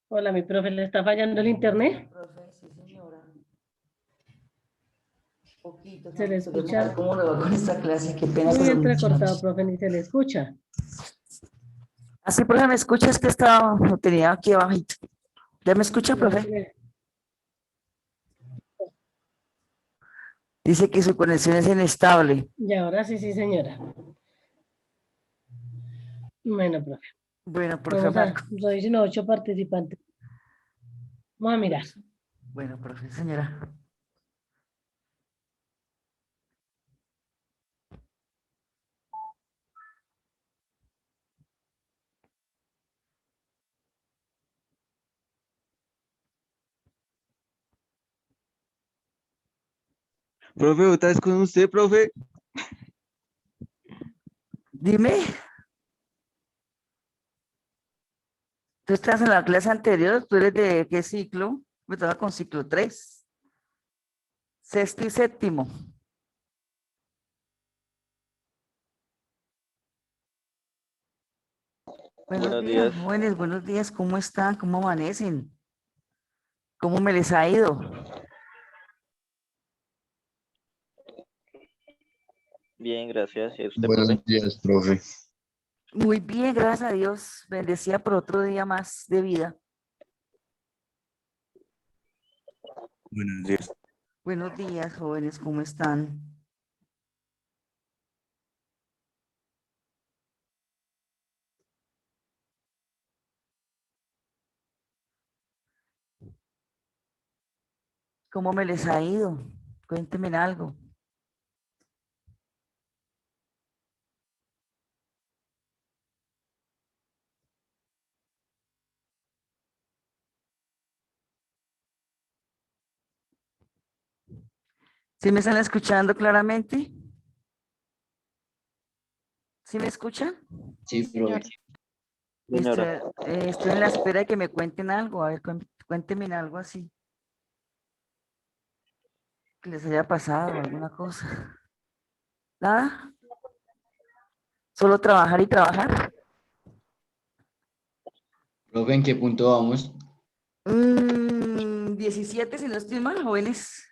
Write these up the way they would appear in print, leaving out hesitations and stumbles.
Hola, mi profe, ¿le está fallando el internet? Profe, sí, señora. Poquito, ¿Se le solamente queremos saber escucha? cómo le va con esta clase. Qué pena Muy con los entrecortado, muchachos. profe, ni se le escucha. Así, profe, ¿me escucha? Es que estaba, lo tenía aquí abajito. ¿Ya me escucha, No profe? se le- Dice que su conexión es inestable. Y ahora sí, sí, señora. Bueno, profe, Bueno, profe vamos a, Marco. revisen los 8 participantes. Vamos a mirar. Bueno, profe, señora. Profe, otra vez con usted, profe. Dime, ¿tú estás en la clase anterior? ¿Tú eres de qué ciclo? Me estaba con ciclo 3, sexto y séptimo. Buenos Buenos días, días. jóvenes, buenos días. ¿Cómo están? ¿Cómo amanecen? ¿Cómo me les ha ido? Bien, gracias. ¿Y usted, profe? Buenos días, profe. Muy bien, gracias a Dios. Bendecida por otro día más de vida. Buenos días. Buenos días, jóvenes, ¿cómo están? ¿Cómo me les ha ido? Cuéntenme algo. ¿Sí me están escuchando claramente? ¿Sí me escuchan? Sí, profe. Listo, Señora, estoy en la espera de que me cuenten algo. A ver, cuéntenme algo así, que les haya pasado, alguna cosa. ¿Nada? ¿Solo trabajar y trabajar? Profe, ¿en qué punto vamos? 17, si no estoy mal, jóvenes.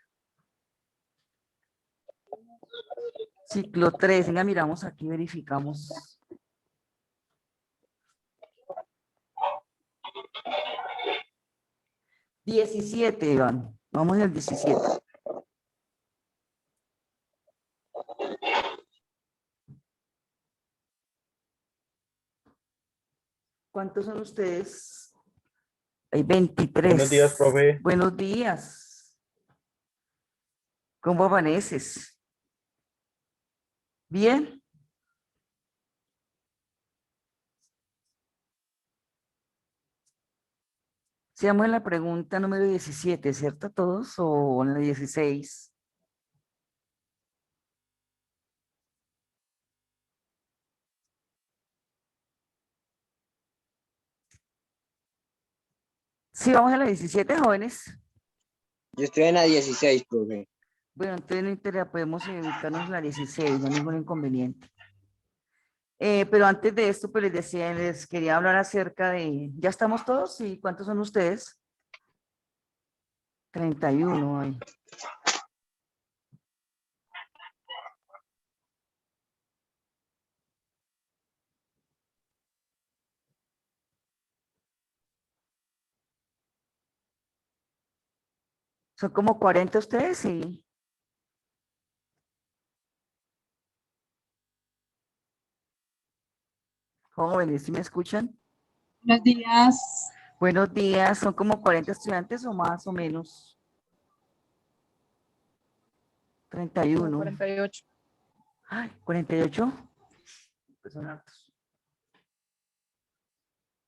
Ciclo 3, venga, miramos aquí, verificamos. 17, Iván. Vamos al 17. ¿Cuántos son ustedes? Hay 23. Buenos días, profe. Buenos días. ¿Cómo amaneces? ¿Bien? Seamos en la pregunta número 17, ¿cierto? ¿Todos? ¿O en la 16? Sí, vamos a la 17, jóvenes. Yo estoy en la 16, profe. Bueno, entonces no interesa, podemos ubicarnos en la 16, no hay ningún inconveniente. Pero antes de esto, pues les decía, les quería hablar acerca de, ¿ya estamos todos? ¿Y cuántos son ustedes? 31, ay. Son como 40 ustedes, sí. Jóvenes, ¿sí me escuchan? Buenos días. Buenos días, son como 40 estudiantes o más o menos. Como 31. 48. Ay, 48. Pues son hartos.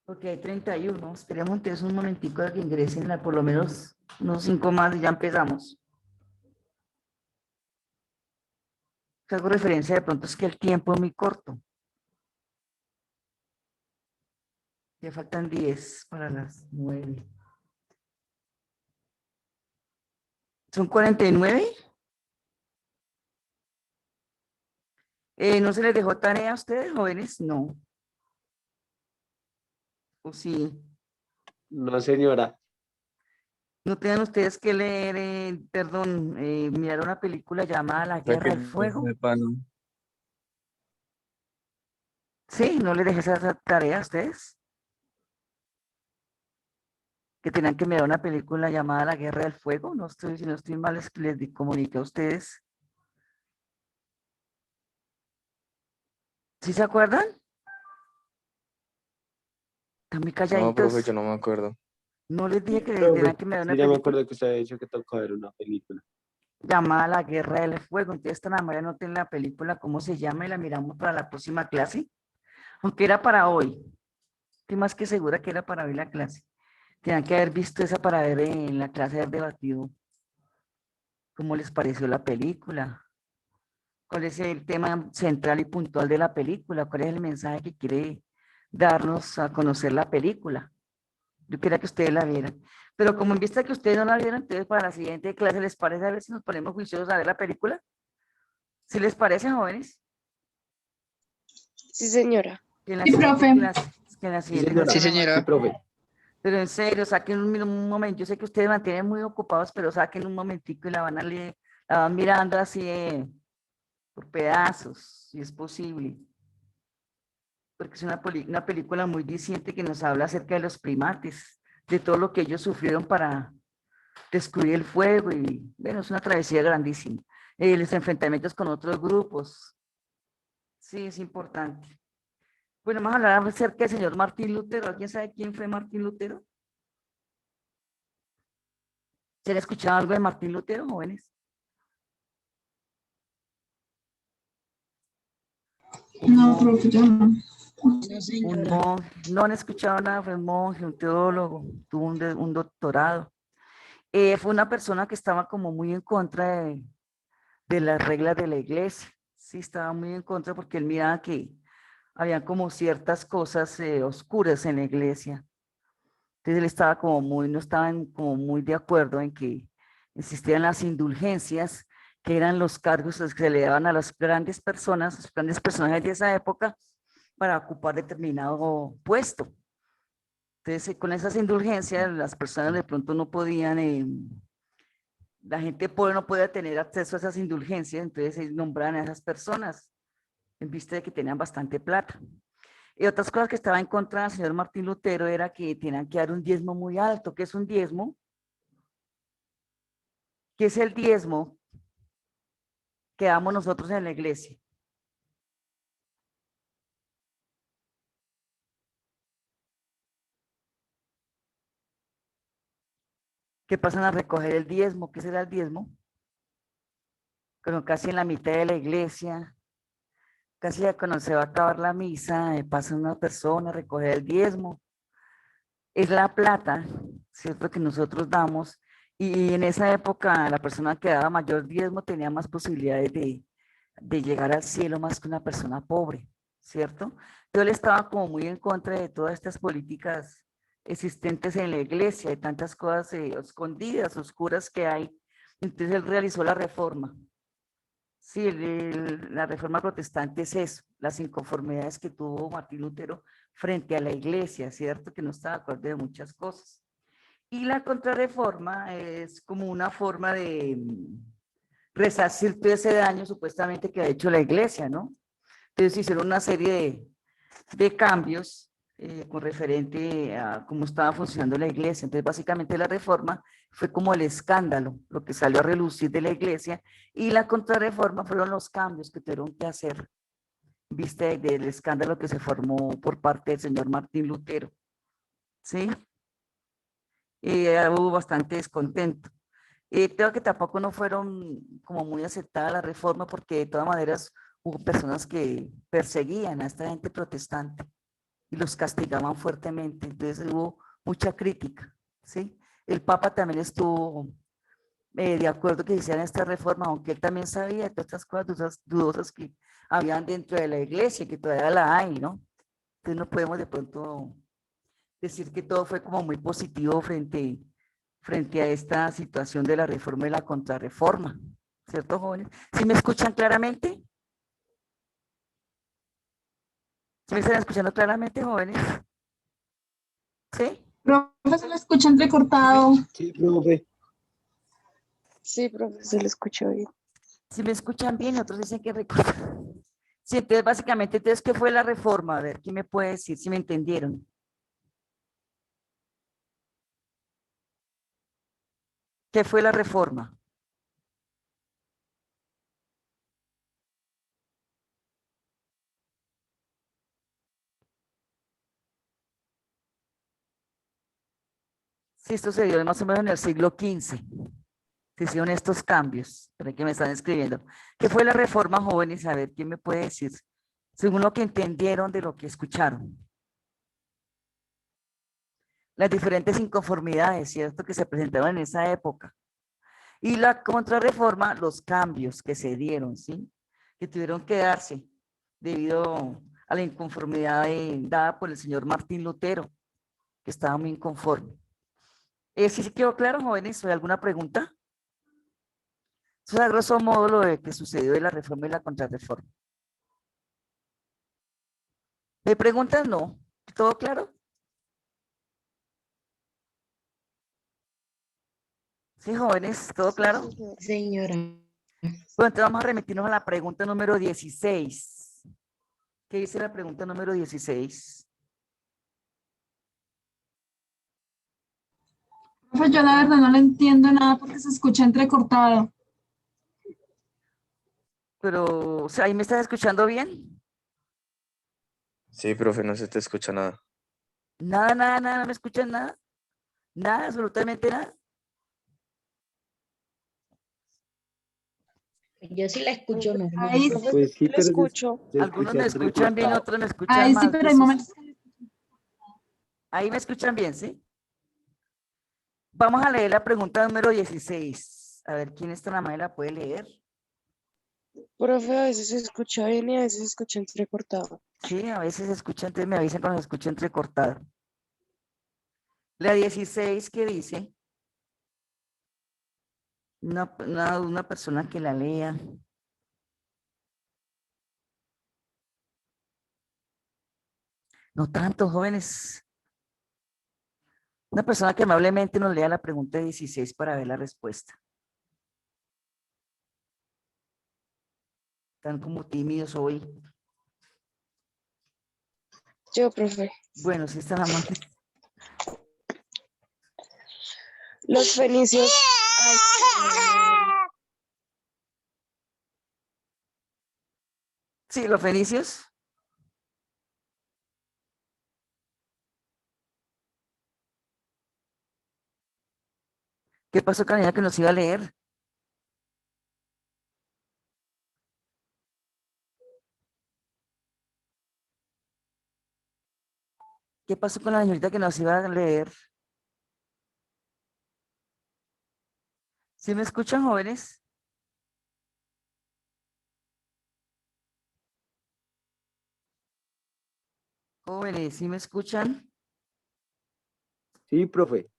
Porque hay 31. Esperemos entonces un momentico de que ingresen por lo menos unos 5 más y ya empezamos. Que hago referencia de pronto es que el tiempo es muy corto. Ya faltan 10 para las 9. ¿Son 49? ¿No se les dejó tarea a ustedes, jóvenes? No. ¿O sí? No, señora. ¿No tienen ustedes que leer, mirar una película llamada La Guerra del Fuego? Sí, ¿no les dejé esa tarea a ustedes? Que tenían que mirar una película llamada La Guerra del Fuego. No estoy, si no estoy mal, es que comuniqué a ustedes. ¿Sí se acuerdan? Están muy No, profe, calladitos. yo no me acuerdo. No les dije que tenían Profe, que mirar sí, una ya me película acuerdo que usted había dicho que tocó ver una película. llamada La Guerra del Fuego. Entonces, esta manera no tiene la película, cómo se llama, y la miramos para la próxima clase. Aunque era para hoy. Estoy más que segura que era para hoy la clase. Tenían que haber visto esa para ver en la clase, haber debatido cómo les pareció la película, cuál es el tema central y puntual de la película, cuál es el mensaje que quiere darnos a conocer la película. Yo quería que ustedes la vieran. Pero como en vista que ustedes no la vieron, entonces para la siguiente clase, ¿les parece a ver si nos ponemos juiciosos a ver la película? ¿Sí les parece, jóvenes? Sí, señora. Que en la Sí, siguiente profe. clase, que en la Sí, siguiente señora. clase Sí, señora. Sí, profe. pero en serio, saquen un momento. Yo sé que ustedes mantienen muy ocupados, pero saquen un momentico y la van a leer, la van mirando así por pedazos, si es posible. Porque es una película muy diciente que nos habla acerca de los primates, de todo lo que ellos sufrieron para descubrir el fuego y, bueno, es una travesía grandísima. Los enfrentamientos con otros grupos. Sí, es importante. Bueno, vamos a hablar acerca del señor Martín Lutero. ¿Alguien sabe quién fue Martín Lutero? ¿Se han escuchado algo de Martín Lutero, jóvenes? No, profe, yo no. No han escuchado nada, fue un monje, un teólogo, tuvo un doctorado. Fue una persona que estaba como muy en contra de las reglas de la iglesia. Sí, estaba muy en contra porque él miraba que había como ciertas cosas oscuras en la iglesia. Entonces él estaba como muy, no estaba como muy de acuerdo en que existían las indulgencias, que eran los cargos que se le daban a las grandes personas, los grandes personajes de esa época, para ocupar determinado puesto. Entonces, con esas indulgencias, las personas de pronto no podían, la gente pobre no podía tener acceso a esas indulgencias, entonces se nombraban a esas personas en vista de que tenían bastante plata. Y otras cosas que estaba en contra del señor Martín Lutero era que tenían que dar un diezmo muy alto. ¿Qué es un diezmo? ¿Qué es el diezmo que damos nosotros en la iglesia? Que pasan a recoger el diezmo. ¿Qué será el diezmo? Pero casi en la mitad de la iglesia, casi ya cuando se va a acabar la misa, pasa una persona a recoger el diezmo. Es la plata, ¿cierto? Que nosotros damos. Y en esa época la persona que daba mayor diezmo tenía más posibilidades de llegar al cielo más que una persona pobre, ¿cierto? Yo él estaba como muy en contra de todas estas políticas existentes en la iglesia, de tantas cosas escondidas, oscuras que hay. Entonces él realizó la reforma. Sí, la reforma protestante es eso, las inconformidades que tuvo Martín Lutero frente a la iglesia, ¿cierto? Que no estaba de acuerdo de muchas cosas. Y la contrarreforma es como una forma de resarcir todo ese daño supuestamente que ha hecho la iglesia, ¿no? Entonces hicieron una serie de cambios con referente a cómo estaba funcionando la iglesia. Entonces básicamente la reforma fue como el escándalo, lo que salió a relucir de la iglesia, y la contrarreforma fueron los cambios que tuvieron que hacer, viste, del escándalo que se formó por parte del señor Martín Lutero, ¿sí? Y hubo bastante descontento. Creo que tampoco no fueron como muy aceptadas la reforma porque de todas maneras hubo personas que perseguían a esta gente protestante y los castigaban fuertemente. Entonces hubo mucha crítica, ¿sí? El Papa también estuvo de acuerdo que hicieran esta reforma, aunque él también sabía de todas estas cosas dudosas que habían dentro de la iglesia, que todavía la hay, ¿no? Entonces no podemos de pronto decir que todo fue como muy positivo frente a esta situación de la reforma y la contrarreforma, ¿cierto, jóvenes? ¿Sí me escuchan claramente? ¿Sí me están escuchando claramente, jóvenes? ¿Sí? Profe, se le escucha entrecortado. Sí, profe. Sí, profe, se le escucha bien. Si me escuchan bien, otros dicen que recorta. Sí, entonces básicamente, entonces, ¿qué fue la reforma? A ver, ¿quién me puede decir si me entendieron? ¿Qué fue la reforma? Sí, esto se dio más o menos en el siglo XV. Se hicieron estos cambios, pero que me están escribiendo. ¿Qué fue la reforma, jóvenes? A ver, ¿quién me puede decir? Según lo que entendieron de lo que escucharon. Las diferentes inconformidades, ¿cierto? Que se presentaron en esa época. Y la contrarreforma, los cambios que se dieron, ¿sí? Que tuvieron que darse debido a la inconformidad dada por el señor Martín Lutero, que estaba muy inconforme. ¿Sí se quedó claro, jóvenes? ¿Hay alguna pregunta? Eso es a grosso modo lo de que sucedió de la reforma y la contrarreforma. ¿Me preguntan? No. ¿Todo claro? Sí, jóvenes, ¿todo claro? Señora. Bueno, entonces vamos a remitirnos a la pregunta número 16. ¿Qué dice la pregunta número 16? Profe, yo la verdad no le entiendo nada porque se escucha entrecortado. Pero, o sea, ¿ahí me estás escuchando bien? Sí, profe, no se te escucha nada. Nada, nada, nada, no me escuchan nada. Nada, absolutamente nada. Yo sí la escucho normal. Ahí, Profe, Pues sí, le pero escucho. se Algunos escucha me escuchan bien, entrecortado. otros me escuchan ahí sí, mal. pero hay momentos que... Ahí me escuchan bien, ¿sí? Vamos a leer la pregunta número 16. A ver, ¿quién está en la mano la puede leer? Profe, a veces se escucha bien y a veces se escucha entrecortado. Sí, a veces se escucha, entonces me avisan cuando se escucha entrecortado. La 16 que dice, una persona que la lea. No tanto, jóvenes. Una persona que amablemente nos lea la pregunta 16 para ver la respuesta. Están como tímidos hoy. Yo, profe. Bueno, si están amables. Los fenicios. Ay, Sí, los fenicios. ¿Qué pasó con la niña que nos iba a leer? ¿Qué pasó con la señorita que nos iba a leer? ¿Sí me escuchan, jóvenes? Jóvenes, ¿sí me escuchan? Sí, profe.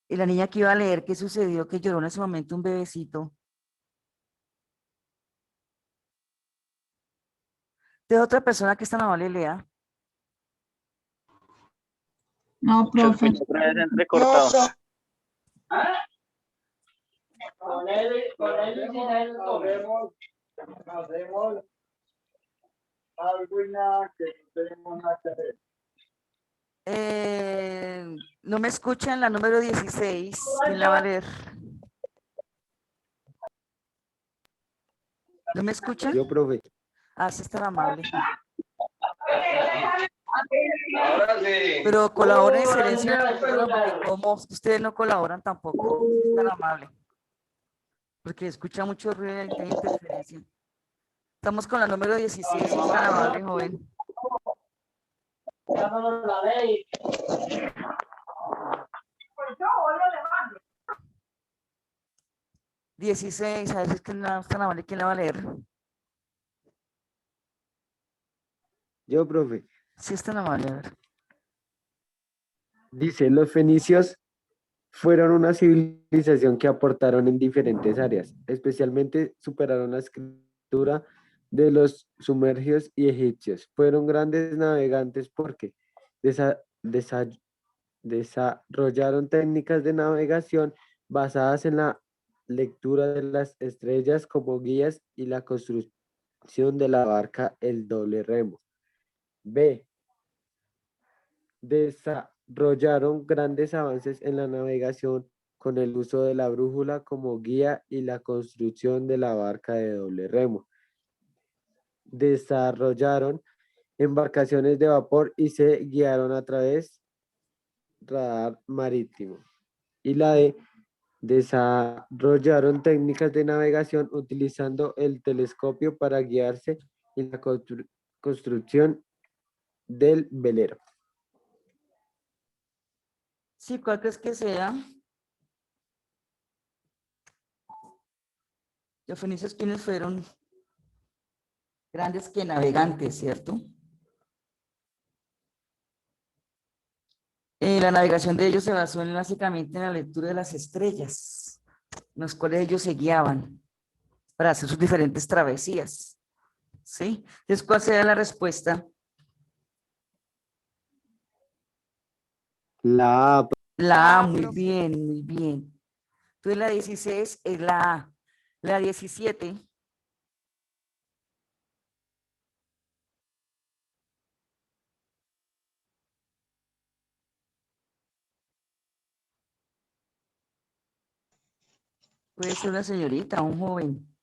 Y la niña que iba a leer, ¿qué sucedió? Que lloró en ese momento un bebecito. De otra persona que está amable lea. No, Se profe. escucha otra vez no, entrecortado. profe. Con él y sin él hacemos algo y nada que no tenemos nada que ver. No me escuchan la número 16. ¿Quién la va a leer? ¿No me escuchan? Yo, profe. Ah, sí, está amable. Ahora sí. Pero colaboren en silencio, porque como ustedes no colaboran tampoco, es tan amable. Porque escucha mucho ruido y hay interferencia. Estamos con la número 16, es tan amable, joven. La ley. 16, a veces que no es tan amable, ¿quién la va a leer? Yo, profe. Sí, es tan amable, a ver. Dice, los fenicios fueron una civilización que aportaron en diferentes áreas, especialmente superaron la escritura de los sumerios y egipcios. Fueron grandes navegantes porque Desarrollaron técnicas de navegación basadas en la lectura de las estrellas como guías y la construcción de la barca el doble remo. B. Desarrollaron grandes avances en la navegación con el uso de la brújula como guía y la construcción de la barca de doble remo. Desarrollaron embarcaciones de vapor y se guiaron a través radar marítimo. Y la D. Desarrollaron técnicas de navegación utilizando el telescopio para guiarse en la construcción del velero. Sí, ¿cuál crees que sea? Los fenicios, ¿quiénes fueron? Grandes que navegantes, ¿cierto? La navegación de ellos se basó básicamente en la lectura de las estrellas, en las cuales ellos se guiaban para hacer sus diferentes travesías. ¿Sí? Entonces, ¿cuál sería la respuesta? La A. La A, muy bien, muy bien. Entonces, la 16 es la A. La 17. Puede ser una señorita, un joven.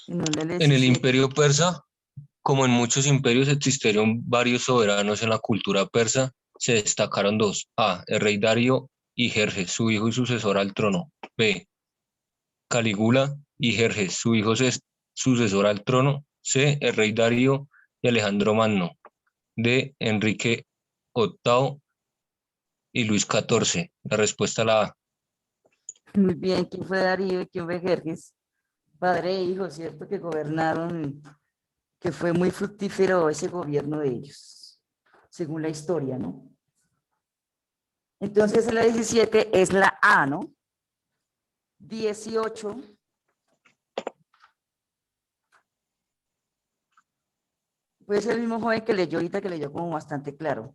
En el imperio persa, como en muchos imperios existieron varios soberanos en la cultura persa, se destacaron dos. A. El rey Darío y Jerjes, su hijo y sucesor al trono. B. Calígula y Jerjes, su hijo sucesor al trono. C. El rey Darío y Alejandro Magno. D. Enrique VIII y Luis XIV. La respuesta la A. Muy bien, ¿quién fue Darío y quién fue Jerjes? Padre e hijo, ¿cierto? Que gobernaron, que fue muy fructífero ese gobierno de ellos, según la historia, ¿no? Entonces, la 17 es la A, ¿no? 18. Puede ser el mismo joven que leyó ahorita, que leyó como bastante claro.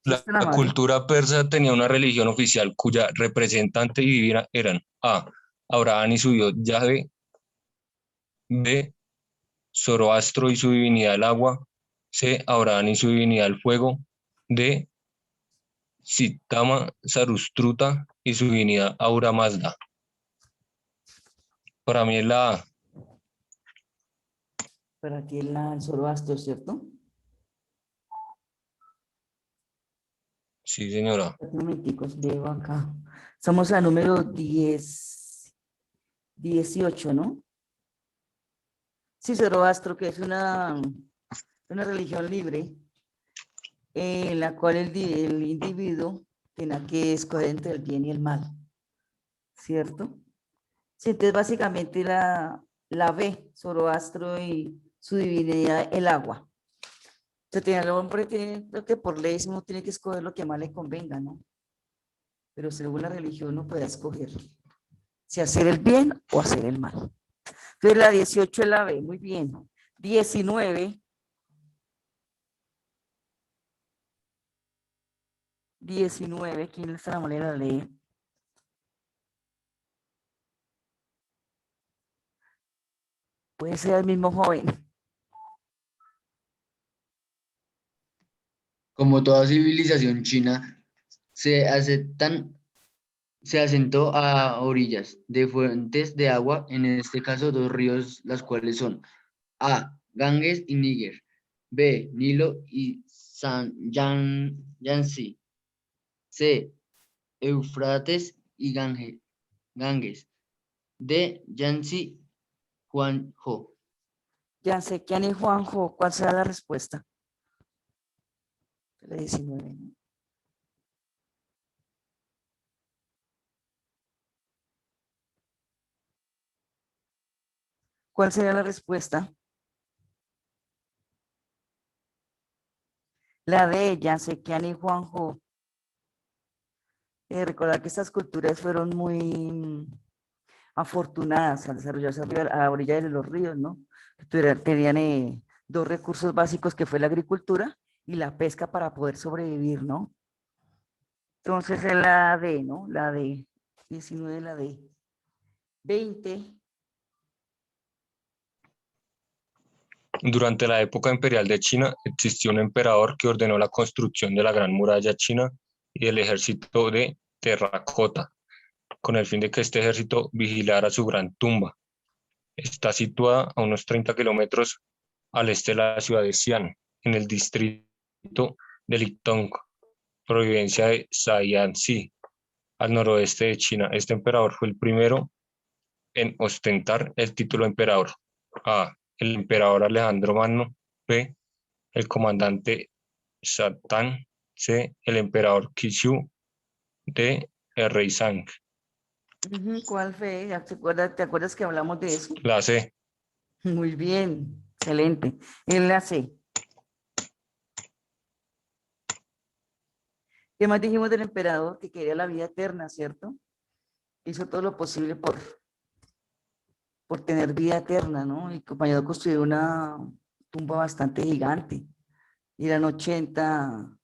La cultura persa tenía una religión oficial cuya representante y divina eran A. Abraham y su dios Yahvé. B. Zoroastro y su divinidad el agua. C. Abraham y su divinidad el fuego. D. Sitama Sarustruta y su divinidad Aura Mazda. Para mí es la A. Para ti el Zoroastro, ¿cierto? Sí, señora. Un momentico, veo acá. Somos a número 18, ¿no? Sí, Zoroastro, que es una religión libre en la cual el individuo tiene que escoger entre el bien y el mal, ¿cierto? Sí, entonces básicamente la B, Zoroastro y su divinidad, el agua. El hombre tiene, creo que por ley uno tiene que escoger lo que más le convenga, ¿no? Pero según la religión uno puede escoger si hacer el bien o hacer el mal. Entonces la 18 es la B, muy bien. 19. 19, ¿quién es la manera de leer? Puede ser el mismo joven. Como toda civilización china, se asentó a orillas de fuentes de agua, en este caso dos ríos, las cuales son A. Ganges y Níger. B. Nilo y Yangtze. C. Eufrates y Ganges. D. Yangtze, Huangho. Ya sé, ¿quién es Juanjo? ¿Cuál será la respuesta? La 19, ¿no? ¿Cuál sería la respuesta? La de Yansequian y Juanjo. Recordar que estas culturas fueron muy afortunadas al desarrollarse a la orilla de los ríos, ¿no? Tenían dos recursos básicos que fue la agricultura y la pesca para poder sobrevivir, ¿no? Entonces es la D, ¿no? La D, 19, la D. 20. Durante la época imperial de China existió un emperador que ordenó la construcción de la Gran Muralla China y del ejército de terracota, con el fin de que este ejército vigilara su gran tumba. Está situada a unos 30 kilómetros al este de la ciudad de Xi'an, en el distrito de Lichtong, provincia de Shaanxi, al noroeste de China. Este emperador fue el primero en ostentar el título de emperador. A. El emperador Alejandro Magno. B. El comandante Shatán. C. El emperador Qixu. D. El rey Zhang. ¿Cuál fue? ¿Ya te acuerdas que hablamos de eso? La C. Muy bien, excelente. En la C. ¿Qué más dijimos del emperador? Que quería la vida eterna, ¿cierto? Hizo todo lo posible por tener vida eterna, ¿no? Y acompañado a construir una tumba bastante gigante. Y eran 80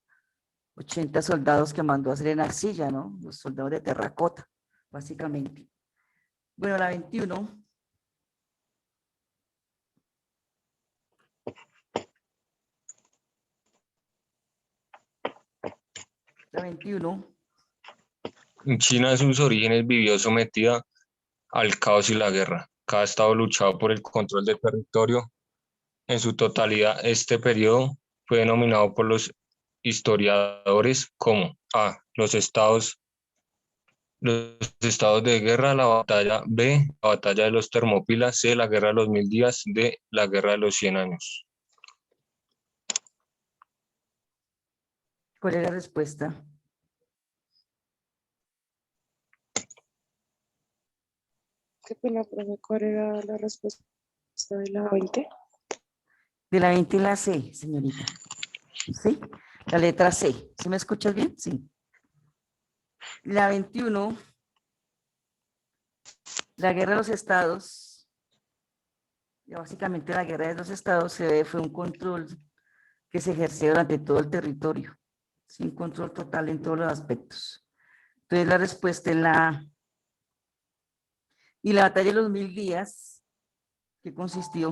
soldados que mandó a hacer en arcilla, ¿no? Los soldados de terracota, básicamente. Bueno, la 21. La 21. En China, en sus orígenes, vivió sometida al caos y la guerra. Cada estado luchaba por el control del territorio. En su totalidad, este periodo fue denominado por los historiadores como A. Los estados de guerra, la batalla; B. La batalla de los Termópilas; C. La guerra de los 1000 días; D. La guerra de los 100 años. ¿Cuál es la respuesta? Qué pena, profe, ¿cuál era la respuesta de la 20? De la 20 y la C, señorita. ¿Sí? La letra C. ¿Sí me escuchas bien? Sí. La 21. La guerra de los estados. Básicamente la guerra de los estados fue un control que se ejerció durante todo el territorio. Sin control total en todos los aspectos. Entonces la respuesta es la A. Y la batalla de los 1000 días, ¿qué consistió?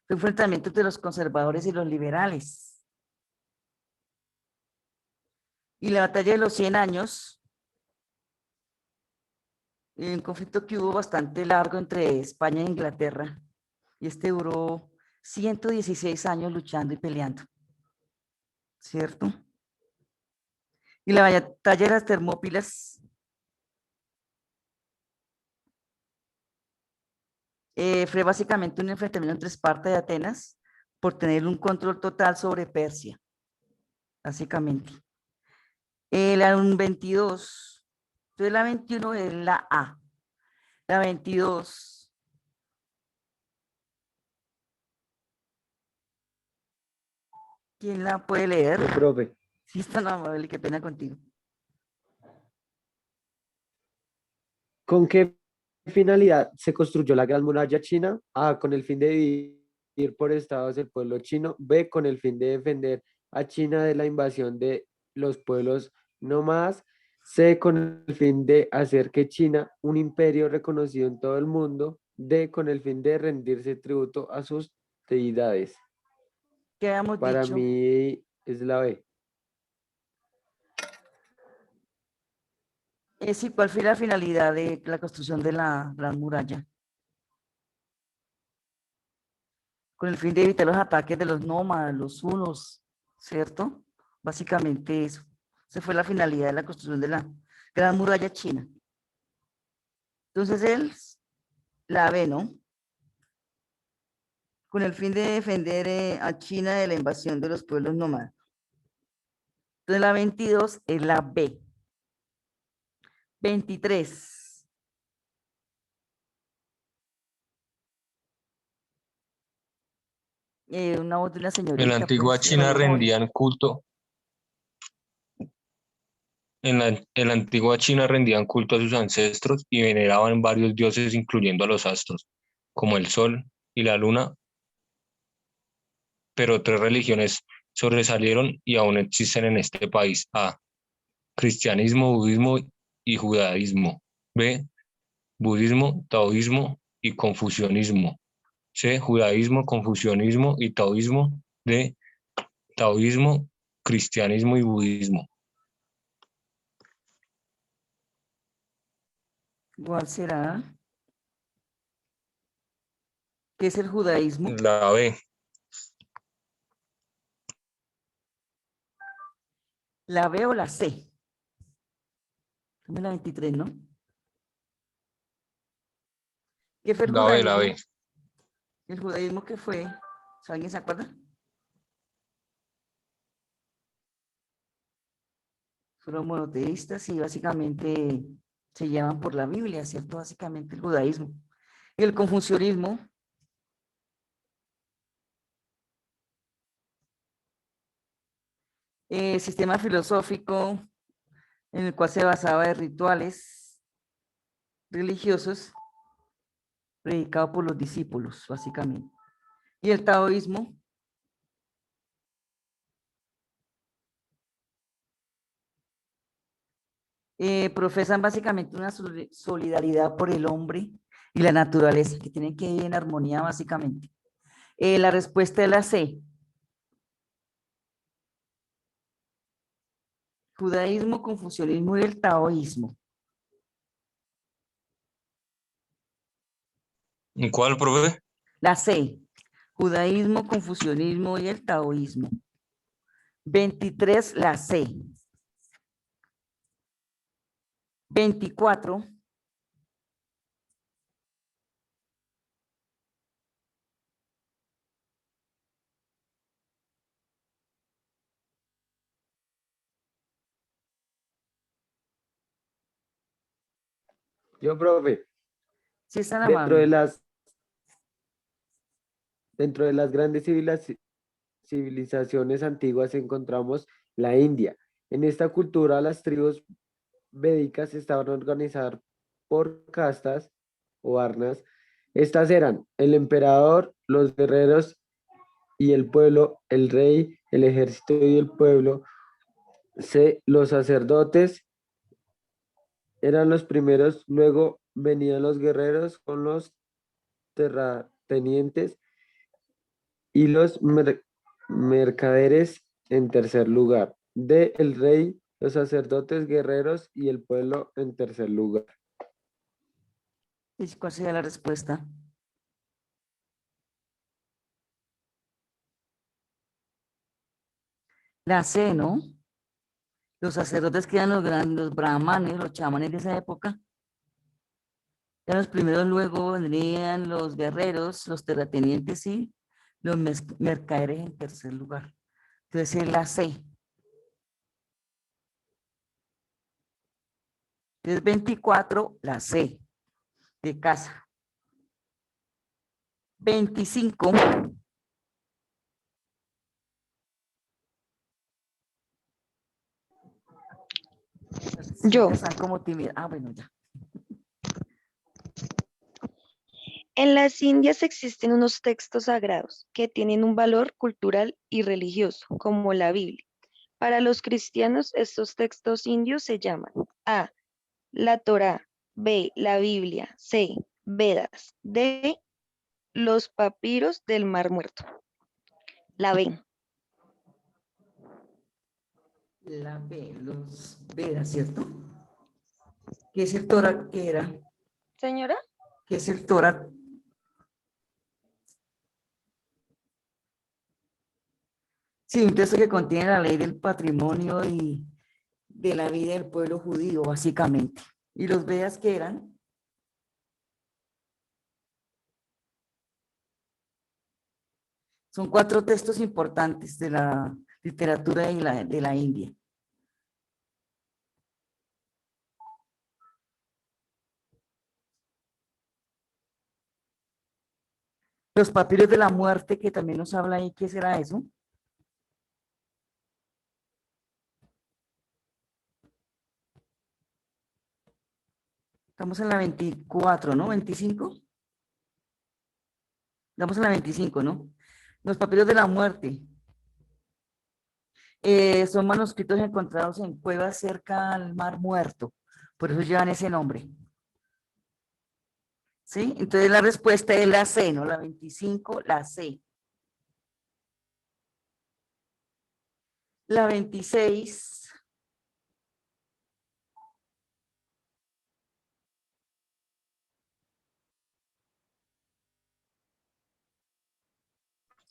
Fue un enfrentamiento entre los conservadores y los liberales. Y la batalla de los 100 años, un conflicto que hubo bastante largo entre España e Inglaterra. Y este duró 116 años luchando y peleando. ¿Cierto? Y la batalla de las Termópilas fue básicamente un enfrentamiento entre Esparta y Atenas por tener un control total sobre Persia, básicamente. La 22, entonces la 21 es la A. La 22. ¿Quién la puede leer? Profe. Sí, está tan amable, qué pena contigo. ¿Con qué finalidad se construyó la Gran Muralla China? A. Con el fin de dividir por estados el pueblo chino. B. Con el fin de defender a China de la invasión de los pueblos nómadas. C. Con el fin de hacer que China, un imperio reconocido en todo el mundo. D. Con el fin de rendirse tributo a sus deidades. ¿Qué habíamos Para dicho? mí es la B. Sí, ¿cuál fue la finalidad de la construcción de la Gran Muralla? Con el fin de evitar los ataques de los nómadas, los hunos, ¿cierto? Básicamente eso. Esa fue la finalidad de la construcción de la Gran Muralla China. Entonces él la ve, ¿no? Con el fin de defender a China de la invasión de los pueblos nómadas. Entonces la 22 es la B. 23. Una voz de una señorita. En la antigua pues, China bueno, rendían culto. En la antigua China rendían culto a sus ancestros y veneraban varios dioses, incluyendo a los astros. como el sol y la luna, pero 3 religiones sobresalieron y aún existen en este país. A. Cristianismo, budismo y judaísmo. B. Budismo, taoísmo y confucianismo. C. Judaísmo, confucianismo y taoísmo. D. Taoísmo, cristianismo y budismo. ¿Cuál será? ¿Qué es el judaísmo? La B. ¿La B o la C? Dame la 23, ¿no? ¿Qué fue el La B, judaísmo? la B. ¿El judaísmo qué fue? ¿Alguien se acuerda? Fueron monoteístas y básicamente se llaman por la Biblia, ¿cierto? Básicamente el judaísmo. Y el confucianismo, sistema filosófico en el cual se basaba en rituales religiosos predicados por los discípulos, básicamente. Y el taoísmo, profesan básicamente una solidaridad por el hombre y la naturaleza, que tienen que ir en armonía básicamente. La respuesta es la C. Judaísmo, confucianismo y el taoísmo. ¿En cuál, profe? La C. Judaísmo, confucianismo y el taoísmo. 23, la C. 24. Yo, profe, Si es tan dentro de amable. las grandes civilizaciones antiguas encontramos la India. En esta cultura las tribus védicas estaban organizadas por castas o varnas. Estas eran el emperador, los guerreros y el pueblo, el rey, el ejército y el pueblo. Los sacerdotes eran los primeros, luego venían los guerreros con los terratenientes y los mercaderes en tercer lugar. El rey, los sacerdotes, guerreros y el pueblo en tercer lugar. ¿Cuál sería la respuesta? La C, ¿no? Los sacerdotes que eran los grandes, los brahmanes, los chamanes de esa época. Eran los primeros, luego vendrían los guerreros, los terratenientes y los mercaderes en tercer lugar. Entonces es la C. Entonces 24, la C, de casa. 25. Yo. Están como tímidas. Ah, bueno, ya. En las Indias existen unos textos sagrados que tienen un valor cultural y religioso, como la Biblia. Para los cristianos, estos textos indios se llaman A. La Torá, B. La Biblia, C. Vedas, D. Los papiros del Mar Muerto. La B. La B, los Vedas, ¿cierto? ¿Qué es el Torah? ¿Qué era? Señora. ¿Qué es el Torah? Sí, un texto que contiene la ley del patrimonio y de la vida del pueblo judío, básicamente. ¿Y los Vedas qué eran? Son 4 textos importantes de la literatura de la India. Los papiros de la muerte, que también nos habla ahí, ¿qué será eso? Estamos en la 24, ¿no? 25. Vamos a la 25, ¿no? Los papiros de la muerte. Son manuscritos encontrados en cuevas cerca al Mar Muerto. Por eso llevan ese nombre. ¿Sí? Entonces la respuesta es la C, ¿no? La 25, la C. La 26.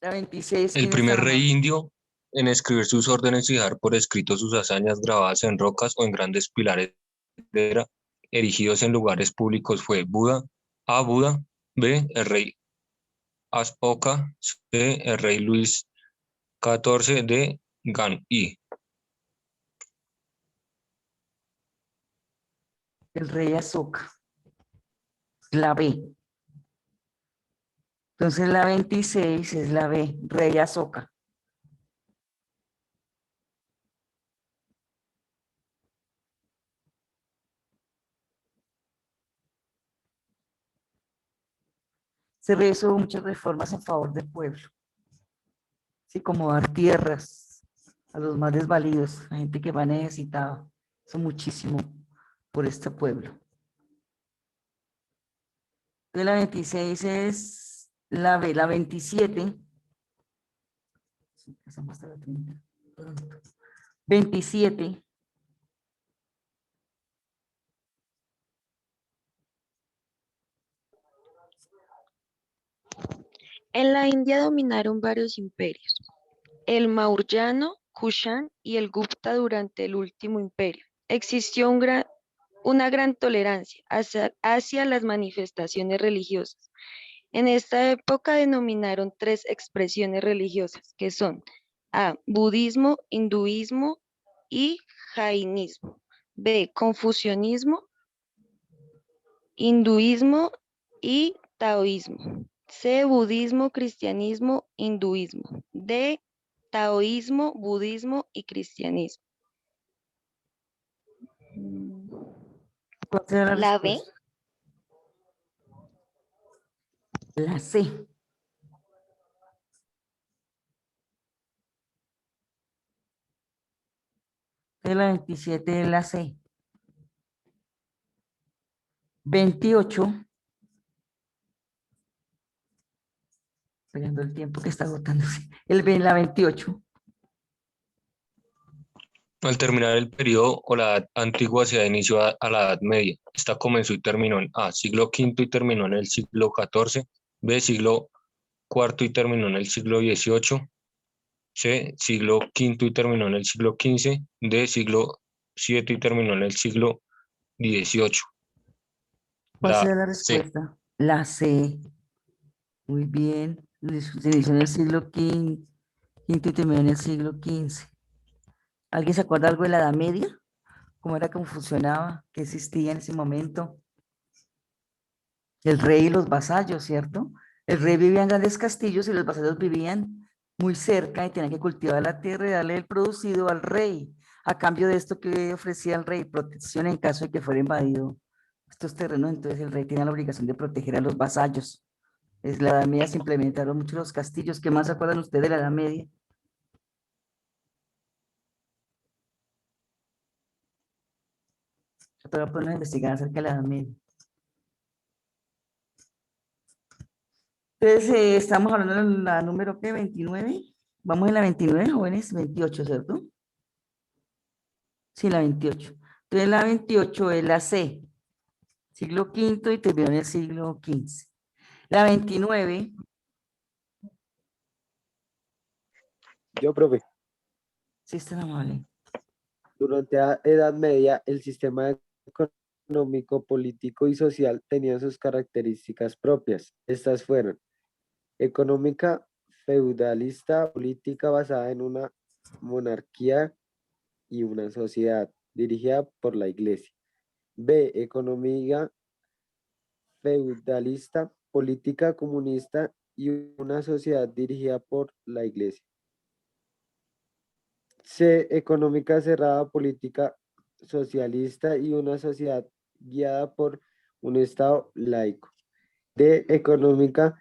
La 26, El ¿quién primer está? rey indio en escribir sus órdenes y dejar por escrito sus hazañas grabadas en rocas o en grandes pilares de piedra erigidos en lugares públicos fue Buda, A. Buda, B. El rey Ashoka, C. El rey Luis XIV, D. Gan-i. El rey Azoka. La B. Entonces la 26 es la B, rey Azoka. Se realizó muchas reformas en favor del pueblo. Sí, como dar tierras a los más desvalidos, a gente que va necesitada. Eso muchísimo por este pueblo. Entonces la 26 es la B, la 27. Sí, pasamos hasta la 30. 27. En la India dominaron varios imperios, el Mauryano, Kushan y el Gupta durante el último imperio. Existió una gran tolerancia hacia las manifestaciones religiosas. En esta época denominaron tres expresiones religiosas, que son A, budismo, hinduismo y jainismo. B, confucianismo, hinduismo y taoísmo. C, budismo, cristianismo, hinduismo. D, taoísmo, budismo y cristianismo. ¿Cuál será la La B, respuesta? La C. Entonces la 27 es la C. 28. Esperando el tiempo que está agotándose. La 28. Al terminar el periodo o la edad antigua se da inicio a la Edad Media. Esta comenzó y terminó en A, siglo V y terminó en el siglo XIV, B, siglo IV y terminó en el siglo XVIII, C, siglo V y terminó en el siglo XV, D, siglo VII y terminó en el siglo XVIII. ¿Cuál La será la C. respuesta? La C. Muy bien. Se inició en el siglo quinto y terminó en el siglo XV. ¿Alguien se acuerda algo de la Edad Media? ¿Cómo era, cómo funcionaba? ¿Qué existía en ese momento? El rey y los vasallos, ¿cierto? El rey vivía en grandes castillos y los vasallos vivían muy cerca y tenían que cultivar la tierra y darle el producido al rey. A cambio de esto que ofrecía el rey, protección en caso de que fuera invadido estos terrenos, entonces el rey tenía la obligación de proteger a los vasallos. Es la Edad Media se implementaron mucho los castillos. ¿Qué más se acuerdan ustedes de la Edad Media? Yo te voy a poner a investigar acerca de la Edad Media. Entonces, estamos hablando de la número ¿qué? 29. Vamos en la 29, jóvenes, 28, ¿cierto? Sí, la 28. Entonces, la 28 es la C, siglo V y terminó en el siglo XV. La 29, Yo, profe, sí, está amable. durante la Edad Media, el sistema económico, político y social tenía sus características propias. Estas fueron económica, feudalista, política basada en una monarquía y una sociedad dirigida por la iglesia. B, economía feudalista, política comunista y una sociedad dirigida por la iglesia. C, económica cerrada, política socialista y una sociedad guiada por un Estado laico. D, económica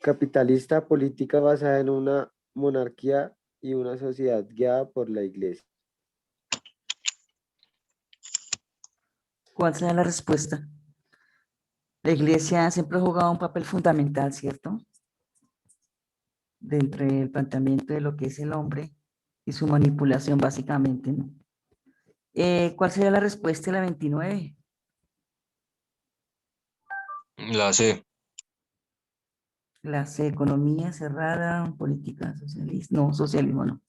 capitalista, política basada en una monarquía y una sociedad guiada por la iglesia. ¿Cuál será la respuesta? La iglesia siempre ha jugado un papel fundamental, ¿cierto? Dentro del planteamiento de lo que es el hombre y su manipulación, básicamente, ¿no? ¿Cuál sería la respuesta de la 29? La C. La C, economía cerrada, política socialista. No, socialismo no.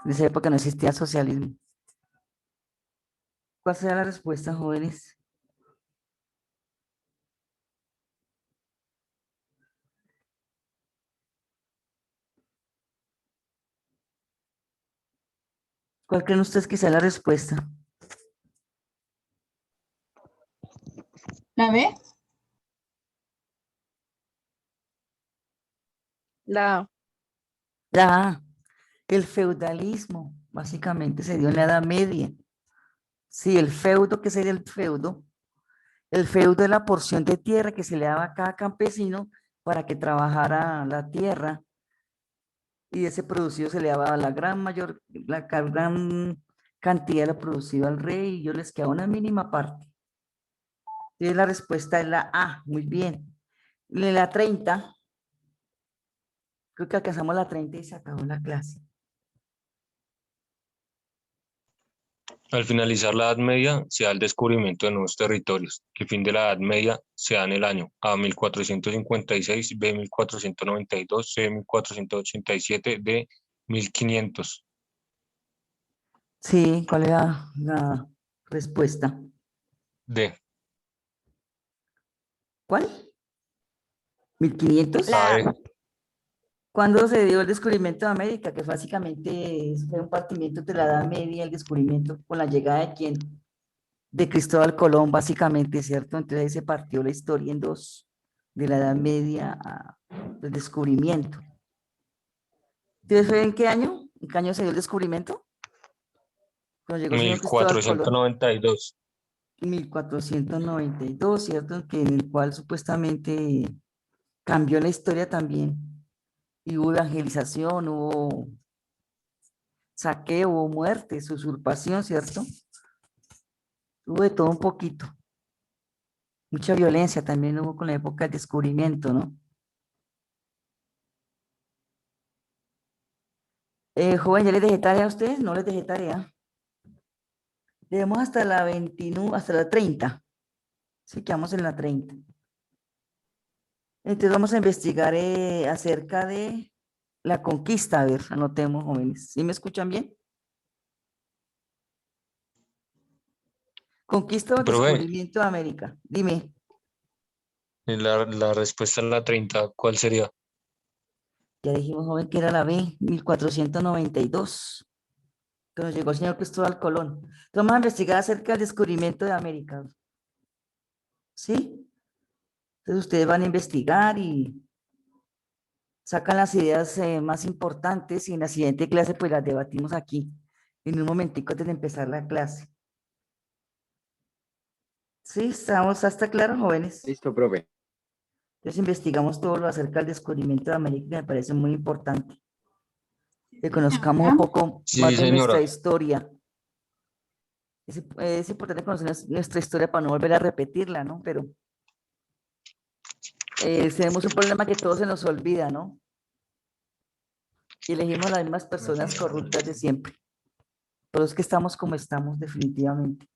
En esa época no existía socialismo. ¿Cuál será la respuesta, jóvenes? ¿Cuál creen ustedes que sea la respuesta? ¿La B? La A. La A, el feudalismo, básicamente se dio en la Edad Media. Sí, el feudo, ¿qué sería el feudo? El feudo es la porción de tierra que se le daba a cada campesino para que trabajara la tierra. Y ese producido se le daba la gran cantidad de lo producido al rey y yo les quedaba una mínima parte. Entonces la respuesta es la A, muy bien. En la 30, creo que alcanzamos la 30 y se acabó la clase. Al finalizar la Edad Media se da el descubrimiento de nuevos territorios. El fin de la Edad Media se da en el año A 1456, B 1492, C 1487, D 1500. Sí, ¿cuál era la respuesta? D. ¿Cuál? ¿1500? La A. ¿Cuándo se dio el descubrimiento de América? Que básicamente fue un partimiento de la Edad Media, el descubrimiento con la llegada de quién? De Cristóbal Colón, básicamente, ¿cierto? Entonces ahí se partió la historia en dos, de la Edad Media al descubrimiento. Entonces, ¿fue en qué año? ¿En qué año se dio el descubrimiento? Cuando llegó el señor Cristóbal Colón. 1492. 1492, ¿cierto? Que en el cual supuestamente cambió la historia también. Y hubo evangelización, hubo saqueo, hubo muertes, usurpación, ¿cierto? Hubo de todo un poquito. Mucha violencia también hubo con la época del descubrimiento, ¿no? Joven, ¿ya les dejé tarea a ustedes? No les dejé tarea. Dejemos hasta la 29, hasta la 30. Sí, quedamos en la 30. Entonces vamos a investigar acerca de la conquista. A ver, anotemos, jóvenes. ¿Sí me escuchan bien? Conquista o Profe. descubrimiento de América. Dime. La respuesta en la 30, ¿cuál sería? Ya dijimos, joven, que era la B, 1492. Cuando llegó el señor Cristóbal Colón. Entonces vamos a investigar acerca del descubrimiento de América. ¿Sí? Entonces ustedes van a investigar y sacan las ideas más importantes y en la siguiente clase pues las debatimos aquí, en un momentico antes de empezar la clase. ¿Sí? ¿Estamos hasta claro, jóvenes? Listo, profe. Entonces investigamos todo lo acerca del descubrimiento de América, que me parece muy importante. Que conozcamos un poco Sí, más de nuestra señora. historia. Es importante conocer nuestra historia para no volver a repetirla, ¿no? Pero tenemos un problema que todo se nos olvida, ¿no? Y elegimos las mismas personas corruptas de siempre. Por eso es que estamos como estamos, definitivamente.